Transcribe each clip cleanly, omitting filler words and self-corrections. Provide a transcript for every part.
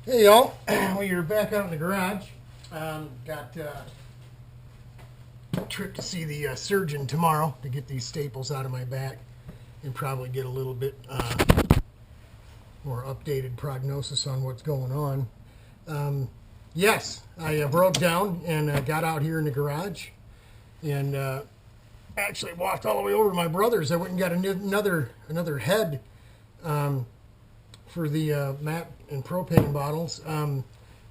Hey y'all, we are back out in the garage. Got a trip to see the surgeon tomorrow to get these staples out of my back and probably get a little bit more updated prognosis on what's going on. Yes, I broke down and got out here in the garage and actually walked all the way over to my brother's. I went and got another head for the mat and propane bottles.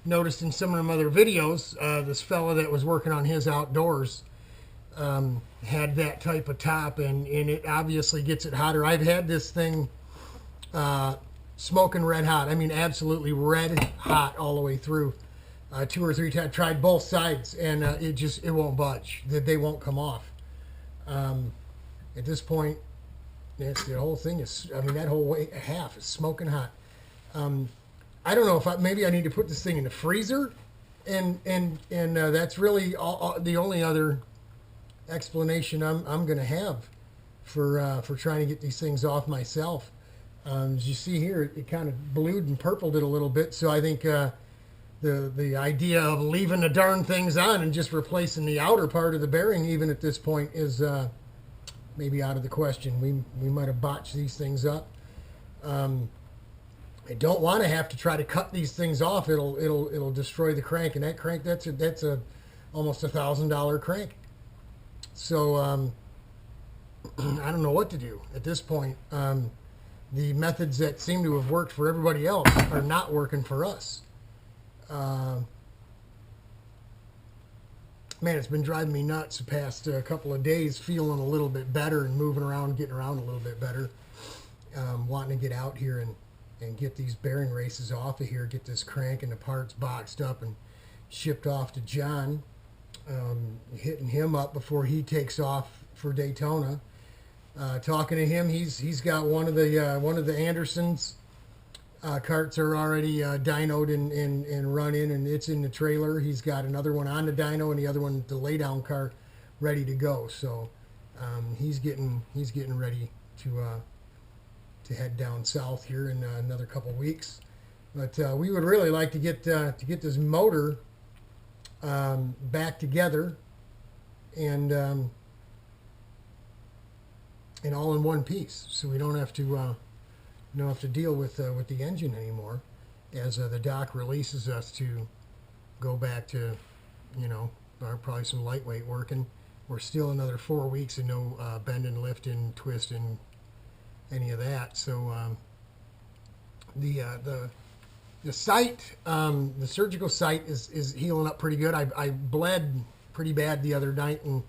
Noticed in some of them other videos, this fella that was working on his outdoors had that type of top, and it obviously gets it hotter. I've had this thing smoking red hot. I mean, absolutely red hot all the way through. 2 or 3 times. Tried both sides, and it won't budge. They won't come off. At this point, the whole thing is, I mean, that whole half is smoking hot. I don't know if maybe I need to put this thing in the freezer, and that's really the only other explanation I'm going to have for trying to get these things off myself. As you see here, it kind of blued and purpled it a little bit, so I think the idea of leaving the darn things on and just replacing the outer part of the bearing, even at this point, is maybe out of the question. We might have botched these things up. I don't want to have to try to cut these things off. It'll destroy the crank, and that crank that's a almost $1,000 crank. So I don't know what to do at this point. The methods that seem to have worked for everybody else are not working for us. Man, it's been driving me nuts the past couple of days, feeling a little bit better and moving around, getting around a little bit better. Wanting to get out here and get these bearing races off of here, get this crank and the parts boxed up and shipped off to John. Hitting him up before he takes off for Daytona. Talking to him, he's got one of the Andersons. Carts are already dynoed and run in, and it's in the trailer. He's got another one on the dyno and the other one, the laydown car, ready to go. So he's getting ready to head down south here in another couple weeks. But we would really like to get this motor back together and all in one piece, so we don't have to deal with the engine anymore, as the doc releases us to go back to, probably some lightweight working. We're still another 4 weeks and no bending, lifting, twisting, any of that. So the site, the surgical site is healing up pretty good. I bled pretty bad the other night, and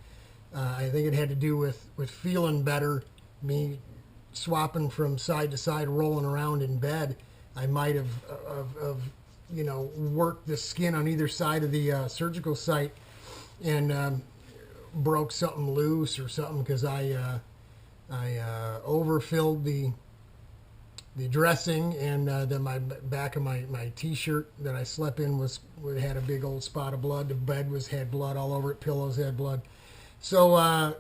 I think it had to do with feeling better, me swapping from side to side, rolling around in bed. I might have worked the skin on either side of the surgical site and broke something loose or something, because I overfilled the dressing, and then my back of my t-shirt that I slept in had a big old spot of blood. The bed had blood all over it. Pillows had blood. So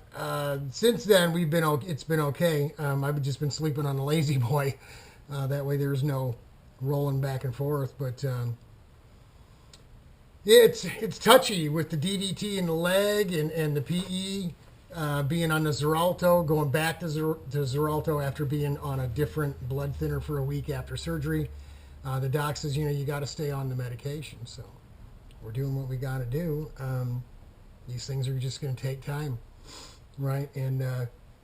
since then it's been okay. I've just been sleeping on the lazy boy. That way there's no rolling back and forth. But it's touchy with the DDT in the leg and the PE. Being on the Xarelto, going back to Xarelto after being on a different blood thinner for a week after surgery. The doc says, you got to stay on the medication. So we're doing what we got to do. These things are just going to take time, right? And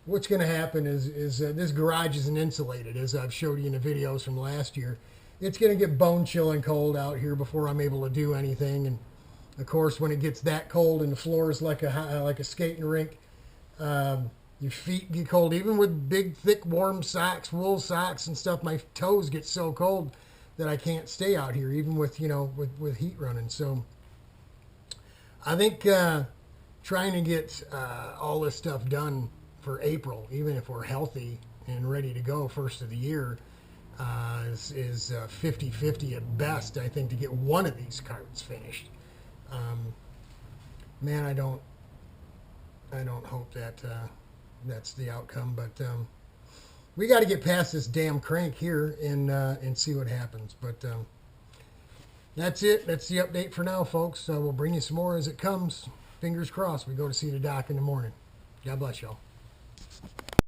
what's going to happen is this garage isn't insulated, as I've showed you in the videos from last year. It's going to get bone chilling cold out here before I'm able to do anything. And of course, when it gets that cold and the floor is like a skating rink, your feet get cold. Even with big, thick, warm socks, wool socks and stuff, my toes get so cold that I can't stay out here, even with with heat running. So I think trying to get all this stuff done for April, even if we're healthy and ready to go first of the year, is 50-50 at best, I think, to get one of these carts finished. Man, I don't hope that that's the outcome, but we got to get past this damn crank here and see what happens. But That's it. That's the update for now, folks. We'll bring you some more as it comes. Fingers crossed we go to see the doc in the morning. God bless y'all.